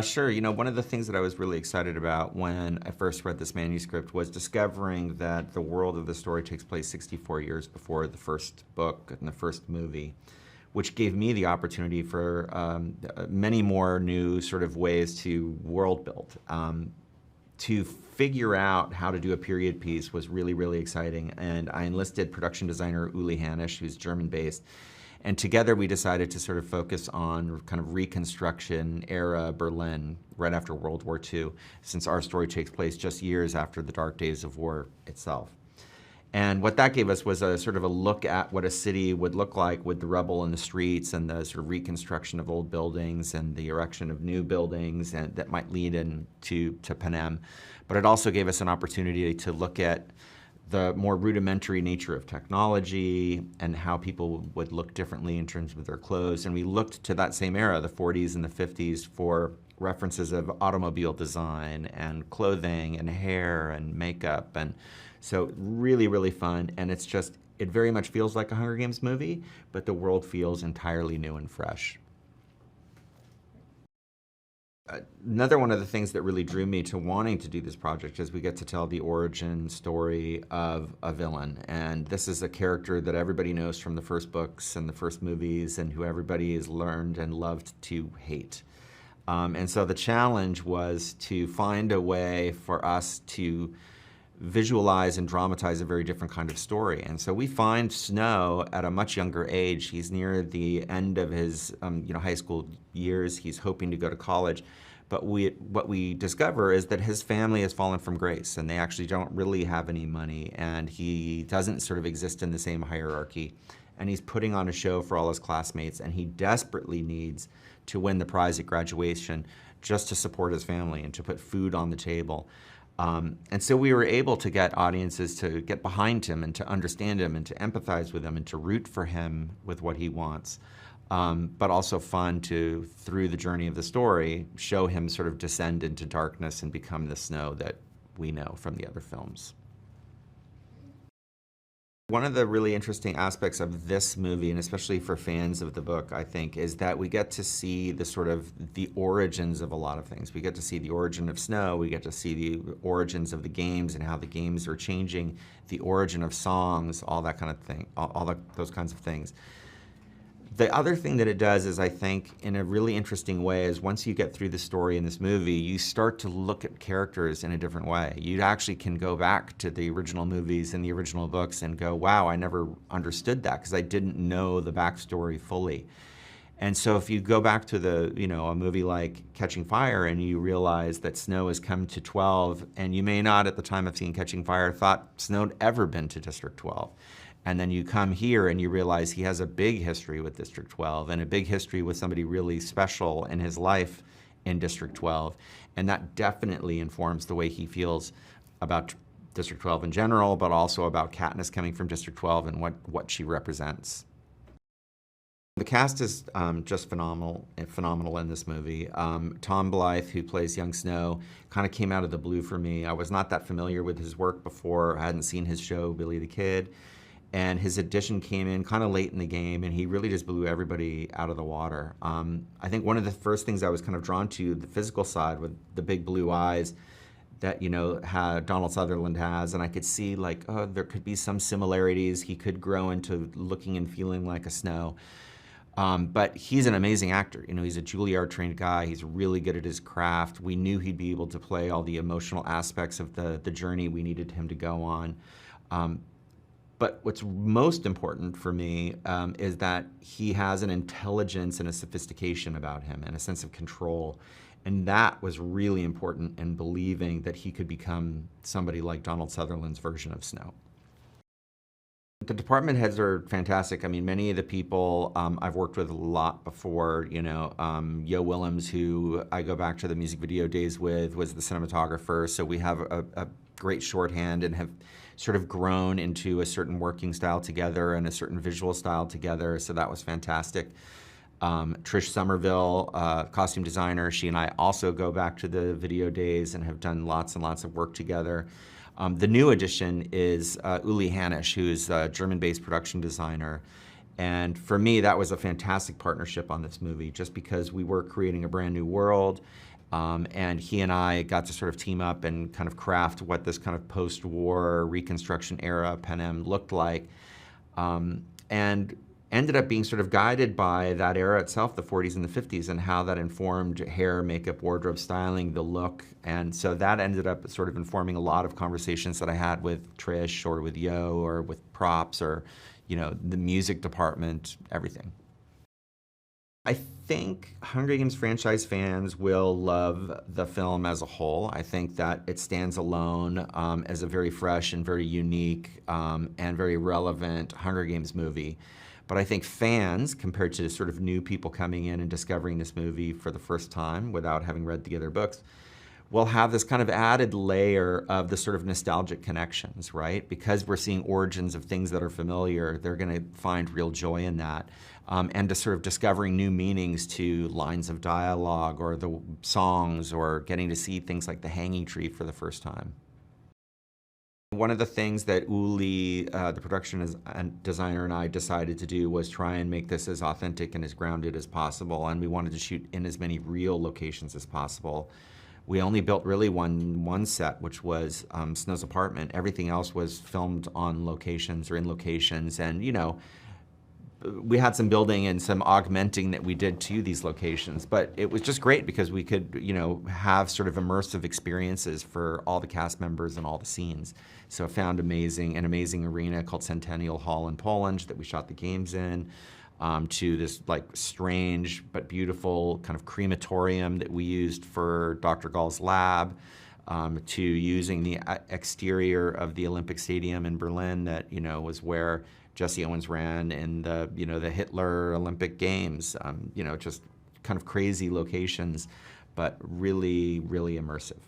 Sure. One of the things that I was really excited about when I first read this manuscript was discovering that the world of the story takes place 64 years before the first book and the first movie, which gave me the opportunity for many more new sort of ways to world build. To figure out how to do a period piece was really, really exciting, and I enlisted production designer Uli Hanisch, who's German-based, and together we decided to sort of focus on kind of Reconstruction era Berlin right after World War II, since our story takes place just years after the dark days of war itself. And what that gave us was a sort of a look at what a city would look like with the rubble in the streets and the sort of reconstruction of old buildings and the erection of new buildings and that might lead into Panem. But it also gave us an opportunity to look at the more rudimentary nature of technology and how people would look differently in terms of their clothes. And we looked to that same era, the 40s and the 50s, for references of automobile design and clothing and hair and makeup. And so really, really fun. And it very much feels like a Hunger Games movie, but the world feels entirely new and fresh. Another one of the things that really drew me to wanting to do this project is we get to tell the origin story of a villain. And this is a character that everybody knows from the first books and the first movies and who everybody has learned and loved to hate. And so the challenge was to find a way for us to visualize and dramatize a very different kind of story. And so we find Snow at a much younger age. He's near the end of his high school years. He's hoping to go to college. But what we discover is that his family has fallen from grace, and they actually don't really have any money, and he doesn't sort of exist in the same hierarchy. And he's putting on a show for all his classmates, and he desperately needs to win the prize at graduation just to support his family and to put food on the table. And so we were able to get audiences to get behind him and to understand him and to empathize with him and to root for him with what he wants. But also fun to, through the journey of the story, show him sort of descend into darkness and become the Snow that we know from the other films. One of the really interesting aspects of this movie, and especially for fans of the book, I think, is that we get to see the origins of a lot of things. We get to see the origin of Snow, we get to see the origins of the games and how the games are changing, the origin of songs, all that kind of thing, those kinds of things. The other thing that it does is, I think, in a really interesting way, is once you get through the story in this movie, you start to look at characters in a different way. You actually can go back to the original movies and the original books and go, wow, I never understood that because I didn't know the backstory fully. And so if you go back to a movie like Catching Fire and you realize that Snow has come to 12, and you may not at the time of seeing Catching Fire thought Snow had ever been to District 12. And then you come here and you realize he has a big history with District 12 and a big history with somebody really special in his life in District 12. And that definitely informs the way he feels about District 12 in general, but also about Katniss coming from District 12 and what she represents. The cast is just phenomenal in this movie. Tom Blythe, who plays young Snow, kind of came out of the blue for me. I was not that familiar with his work before. I hadn't seen his show, Billy the Kid. And his audition came in kind of late in the game, and he really just blew everybody out of the water. I think one of the first things I was kind of drawn to, the physical side with the big blue eyes that, Donald Sutherland has, and I could see there could be some similarities. He could grow into looking and feeling like a Snow. But he's an amazing actor. He's a Juilliard-trained guy. He's really good at his craft. We knew he'd be able to play all the emotional aspects of the journey we needed him to go on. But what's most important for me is that he has an intelligence and a sophistication about him and a sense of control. And that was really important in believing that he could become somebody like Donald Sutherland's version of Snow. The department heads are fantastic. I mean, many of the people I've worked with a lot before, Yo Willems, who I go back to the music video days with, was the cinematographer. So we have a great shorthand and have sort of grown into a certain working style together and a certain visual style together. So that was fantastic. Trish Somerville, costume designer, she and I also go back to the video days and have done lots and lots of work together. The new addition is Uli Hanisch, who is a German-based production designer. And for me, that was a fantastic partnership on this movie, just because we were creating a brand new world, And he and I got to sort of team up and kind of craft what this kind of post-war Reconstruction era Panem looked like. And ended up being sort of guided by that era itself, the 40s and the 50s, and how that informed hair, makeup, wardrobe, styling, the look. And so that ended up sort of informing a lot of conversations that I had with Trish or with Yo or with props or, the music department, everything. I think Hunger Games franchise fans will love the film as a whole. I think that it stands alone as a very fresh and very unique and very relevant Hunger Games movie. But I think fans, compared to sort of new people coming in and discovering this movie for the first time without having read the other books, will have this kind of added layer of the sort of nostalgic connections, right? Because we're seeing origins of things that are familiar, they're going to find real joy in that. And to sort of discovering new meanings to lines of dialogue or the songs or getting to see things like the hanging tree for the first time. One of the things that Uli, the production designer, and I decided to do was try and make this as authentic and as grounded as possible, and we wanted to shoot in as many real locations as possible. We only built really one set, which was Snow's apartment. Everything else was filmed on locations or in locations, and we had some building and some augmenting that we did to these locations, but it was just great because we could, have sort of immersive experiences for all the cast members and all the scenes. So I found an amazing arena called Centennial Hall in Poland that we shot the games in, to this strange but beautiful kind of crematorium that we used for Dr. Gall's lab, to using the exterior of the Olympic Stadium in Berlin that, was where Jesse Owens ran in the Hitler Olympic Games. Just kind of crazy locations, but really, really immersive.